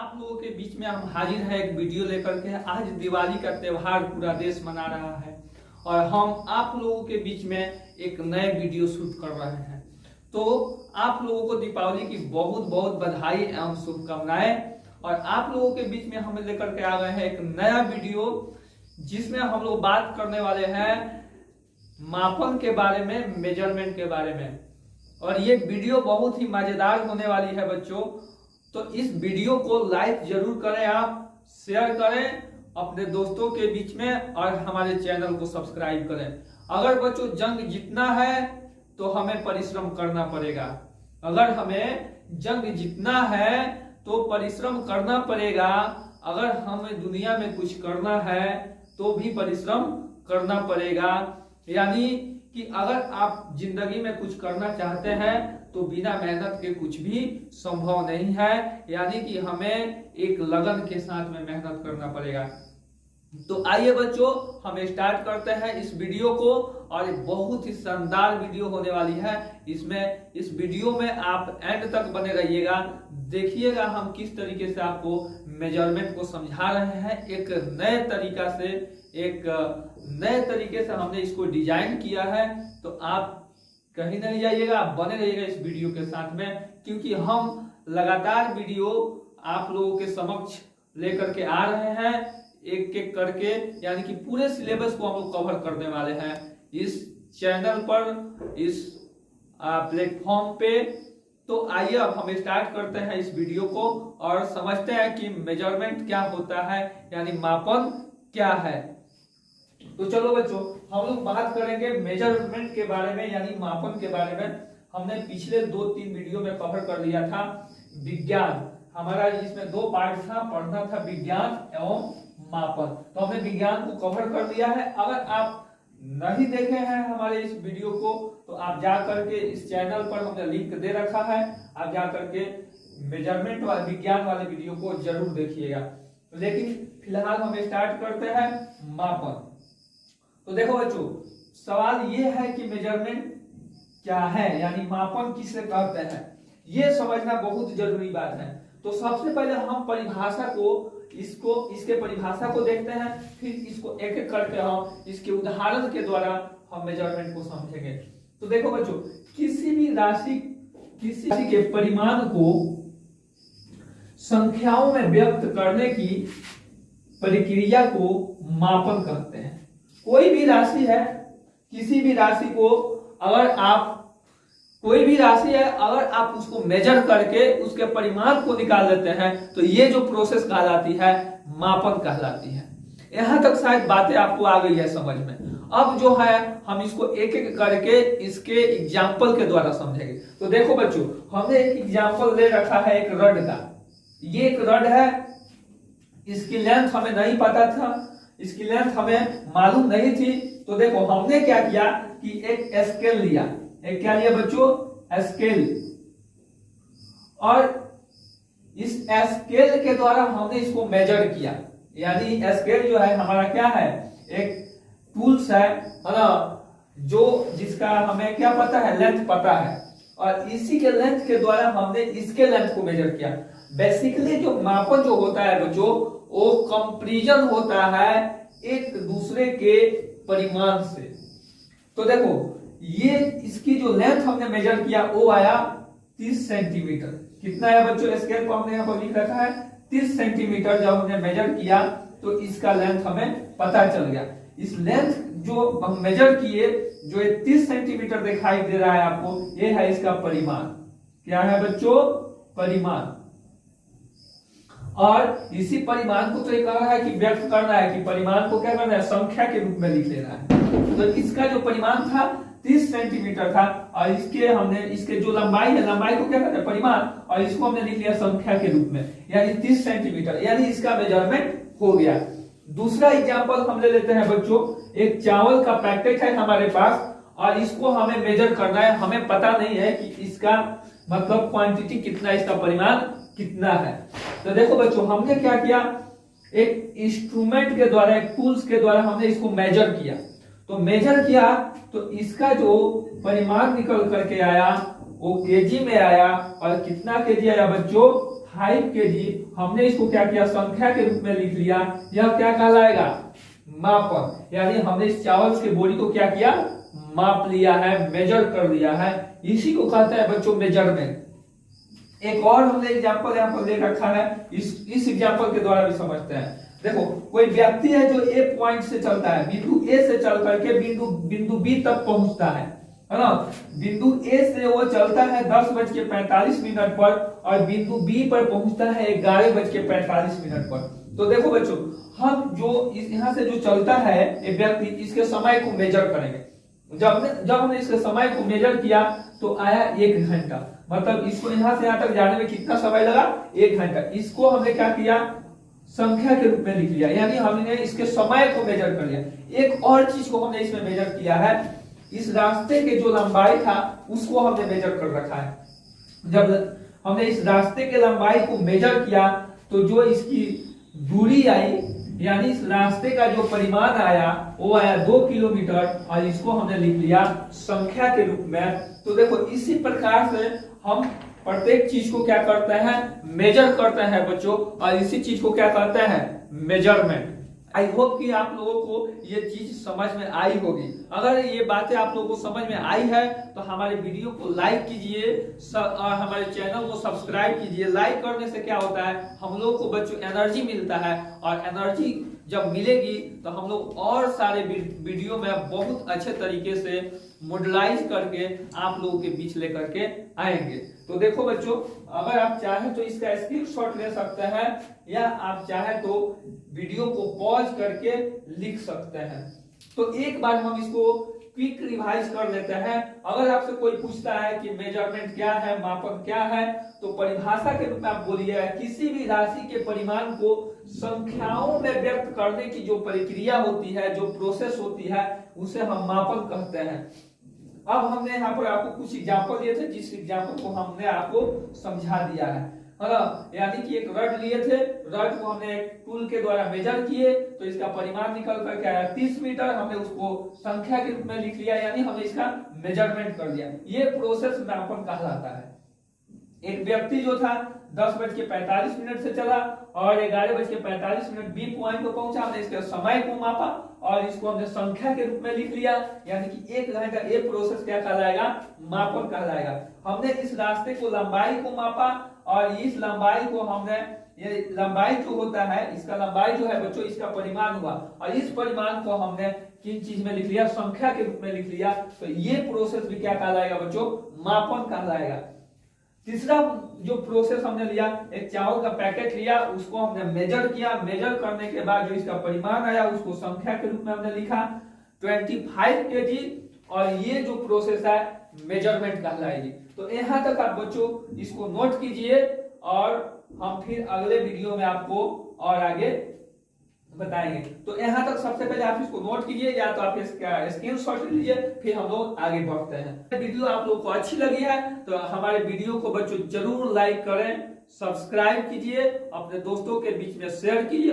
आप लोगों के बीच में हम हाजिर हैं एक वीडियो लेकर के। आज दिवाली का त्योहार पूरा देश मना रहा है और हम आप लोगों के बीच में एक नए वीडियो शूट कर रहे हैं। तो आप लोगों को दीपावली की बहुत बहुत बधाई एवं शुभकामनाएं। और आप लोगों के बीच में हम लेकर के आ गए हैं एक नया वीडियो, जिसमें हम लोग बात करने वाले हैं मापन के बारे में, मेजरमेंट के बारे में। और ये वीडियो बहुत ही मजेदार होने वाली है बच्चों। तो इस वीडियो को लाइक जरूर करें, आप शेयर करें अपने दोस्तों के बीच में और हमारे चैनल को सब्सक्राइब करें। अगर बच्चों जंग जीतना है तो हमें परिश्रम करना पड़ेगा। अगर हमें जंग जीतना है तो परिश्रम करना पड़ेगा। अगर हमें दुनिया में कुछ करना है तो भी परिश्रम करना पड़ेगा। यानी कि अगर आप जिंदगी में कुछ करना चाहते हैं तो बिना मेहनत के कुछ भी संभव नहीं है। यानी कि हमें एक लगन के साथ में मेहनत करना पड़ेगा। तो आइए बच्चों, हम स्टार्ट करते हैं इस वीडियो को। और बहुत ही शानदार वीडियो होने वाली है। इस वीडियो में आप एंड तक बने रहिएगा, देखिएगा हम किस तरीके से आपको मेजरमेंट को समझा रहे हैं। एक नए तरीके से हमने इसको डिजाइन किया है। तो आप कहीं नहीं जाइएगा, आप बने रहिएगा इस वीडियो के साथ में, क्योंकि हम लगातार वीडियो आप लोगों के समक्ष लेकर के आ रहे हैं एक एक करके। यानी कि पूरे सिलेबस को हम लोग कवर करने वाले हैं इस चैनल पर, इस प्लेटफॉर्म पे। तो आइए अब हम स्टार्ट करते हैं इस वीडियो को और समझते हैं कि मेजरमेंट क्या होता है, यानी मापन क्या है। तो चलो बच्चों, हम लोग बात करेंगे मेजरमेंट के बारे में, यानी मापन के बारे में। हमने पिछले 2-3 वीडियो में कवर कर लिया था विज्ञान। हमारा इसमें 2 पार्ट था, पढ़ना था विज्ञान एवं मापन। तो हमने विज्ञान को कवर कर लिया है। अगर आप नहीं देखे हैं हमारे इस वीडियो को तो आप जा करके इस चैनल पर हमने लिंक दे रखा है, आप जा करके मेजरमेंट वाले विज्ञान वाले वीडियो को जरूर देखिएगा। लेकिन फिलहाल हम स्टार्ट करते हैं मापन। तो देखो बच्चों, सवाल ये है कि मेजरमेंट क्या है, यानी मापन किसे कहते हैं, ये समझना बहुत जरूरी बात है। तो सबसे पहले हम परिभाषा को इसके परिभाषा को देखते हैं, फिर इसको एक एक करके हम इसके उदाहरण के द्वारा हम मेजरमेंट को समझेंगे। तो देखो बच्चों, किसी राशि के परिमाण को संख्याओं में व्यक्त करने की प्रक्रिया को मापन कहते हैं। कोई भी राशि है, किसी भी राशि को अगर आप उसको मेजर करके उसके परिमाण को निकाल लेते हैं तो ये जो प्रोसेस कहलाती है मापन कहलाती है। यहां तक शायद बातें आपको आ गई है समझ में। अब जो है हम इसको एक एक करके इसके एग्जाम्पल के द्वारा समझेंगे। तो देखो बच्चों, हमने एक एग्जाम्पल ले रखा है एक रड का। ये एक रड है, इसकी लेंथ हमें नहीं पता था, इसकी लेंथ हमें मालूम नहीं थी। तो देखो हमने क्या किया कि एक स्केल लिया। एक क्या लिया बच्चों? स्केल। और इस स्केल के द्वारा हमने इसको मेजर किया। यानी स्केल जो है हमारा क्या है, एक टूल्स है ना, जो जिसका हमें क्या पता है, लेंथ पता है। और इसी के लेंथ के द्वारा हमने इसके लेंथ को मेजर किया। बेसिकली जो मापन जो होता है बच्चों, वो कंपैरिजन होता है एक दूसरे के परिमाण से। तो देखो ये इसकी जो लेंथ हमने मेजर किया वो आया 30 सेंटीमीटर। कितना है बच्चों? स्केल को हमने यहाँ पर लिख रखा है 30 सेंटीमीटर। जब हमने मेजर किया तो इसका लेंथ हमें पता चल गया। इस लेंथ जो हम मेजर किए, जो 30 सेंटीमीटर दिखाई दे रहा है आपको, ये है इसका परिमाण। क्या है बच्चों? परिमाण। और इसी परिमाण को तो ये कह रहा है कि व्यक्त करना है, कि परिमाण को क्या करना है, संख्या के रूप में लिख लेना है। तो इसका जो परिमाण था 30 सेंटीमीटर था, और इसके जो लंबाई है, लंबाई को क्या कहते हैं, परिमाण, और इसको हमने लिख लिया संख्या के रूप में, यानी 30 सेंटीमीटर। यानी इसका मेजरमेंट हो गया। दूसरा एग्जांपल हम ले लेते हैं बच्चों। एक चावल का पैकेट है हमारे पास और इसको हमें मेजर करना है। हमें पता नहीं है कि इसका मतलब क्वांटिटी कितना, इसका परिमाण कितना है। तो देखो बच्चों, हमने क्या किया, एक इंस्ट्रूमेंट के द्वारा, एक टूल्स के द्वारा हमने इसको मेजर किया। तो मेजर किया तो इसका जो परिमाण निकल करके आया वो केजी में आया। और कितना केजी आया बच्चों? kg हमने इसको क्या किया, संख्या के रूप में लिख लिया। यह क्या कहलाएगा, मापन। यानी हमने इस चावल के बोरी को क्या किया, माप लिया है, मेजर कर लिया है। इसी को कहते हैं बच्चों मेजरमेंट। एक और हमने एग्जांपल यहाँ पर दे रखा है, इस एग्जांपल के द्वारा भी समझते हैं। देखो कोई व्यक्ति है जो ए पॉइंट से चलता है, बिंदु ए से चल करके बिंदु बी तक पहुंचता है ना। बिंदु ए से वो चलता है 10:45 पर और बिंदु बी पर पहुंचता है 11:45 पर। तो देखो बच्चों, हम जो यहाँ से जो चलता है ये व्यक्ति, इसके समय को मेजर करेंगे। जब हमने इसके समय को मेजर किया तो आया 1 घंटा। मतलब इसको यहाँ से यहाँ तक जाने में कितना समय लगा, 1 घंटा। इसको हमने क्या किया, संख्या के रूप में लिख लिया, यानी हमने इसके समय को मेजर कर लिया। एक और चीज को हमने इसमें मेजर किया है, इस रास्ते के जो लंबाई था उसको हमने मेजर कर रखा है। जब हमने इस रास्ते के लंबाई को मेजर किया तो जो इसकी दूरी आई, यानी इस रास्ते का जो परिमाण आया वो आया 2 किलोमीटर, और इसको हमने लिख लिया संख्या के रूप में। तो देखो इसी प्रकार से हम प्रत्येक चीज को क्या करते हैं, मेजर करते हैं बच्चों, और इसी चीज को क्या करते हैं, मेजरमेंट। आई होप कि आप लोगों को ये चीज समझ में आई होगी। अगर ये बातें आप लोगों को समझ में आई है तो हमारे वीडियो को लाइक कीजिए और हमारे चैनल को सब्सक्राइब कीजिए। लाइक करने से क्या होता है, हम लोग को बच्चों एनर्जी मिलता है, और एनर्जी जब मिलेगी तो हम लोग और सारे वीडियो में बहुत अच्छे तरीके से मॉडलाइज करके आप लोगों के बीच लेकर के आएंगे। तो देखो बच्चों, अगर आप चाहें तो इसका स्क्रीनशॉट ले सकते हैं, या आप चाहें तो वीडियो को पॉज करके लिख सकते हैं। तो एक बार हम इसको क्विक रिवाइज कर लेते हैं। अगर आपसे कोई पूछता है कि मेजरमेंट क्या है, मापन क्या है, तो परिभाषा के रूप में आप बोलिए किसी भी राशि के परिमाण को संख्याओं में व्यक्त करने की जो प्रक्रिया होती है, जो प्रोसेस होती है, उसे हम मापन कहते हैं। अब हमने यहाँ पर आपको कुछ एग्जाम्पल दिए थे, जिस एग्जाम्पल को हमने आपको समझा दिया है ना। यानी कि एक रड लिए थे, रड को हमने एक टूल के द्वारा मेजर किए तो इसका परिमाण निकल करके आया 30 मीटर। हमने उसको संख्या के रूप में लिख लिया, यानी हमने इसका मेजरमेंट कर दिया। ये प्रोसेस मापन कहलाता है। एक व्यक्ति जो था 10:45 से चला और 11:45 बी पॉइंट पर पहुंचा। हमने इसके समय को मापा और इसको हमने संख्या के रूप में लिख लिया, यानी कि 1 घंटा। ये प्रोसेस क्या कहलाएगा, मापन कहलाएगा। हमने इस रास्ते को लंबाई को मापा और इस लंबाई को हमने, ये लंबाई जो होता है, इसका लंबाई जो है बच्चों, इसका परिमाण हुआ, और इस परिमाण को हमने किन चीज में लिख लिया, संख्या के रूप में लिख लिया। तो ये प्रोसेस भी क्या कहलाएगा बच्चों, मापन कहलाएगा। तीसरा जो प्रोसेस हमने लिया, एक चावल का पैकेट लिया, उसको हमने मेजर किया। मेजर करने के बाद जो इसका परिमाण आया उसको संख्या के रूप में हमने लिखा 25 kg, और ये जो प्रोसेस है मेजरमेंट कहलाएगी। तो यहाँ तक आप बच्चों इसको नोट कीजिए, और हम फिर अगले वीडियो में आपको और आगे बताएंगे। तो यहाँ तक सबसे पहले आप इसको नोट कीजिए, या तो आप इसका स्क्रीनशॉट लीजिए, फिर हम लोग आगे बढ़ते हैं। वीडियो आप लोग को अच्छी लगी है तो हमारे वीडियो को बच्चों जरूर लाइक करें, सब्सक्राइब कीजिए, अपने दोस्तों के बीच में शेयर कीजिए।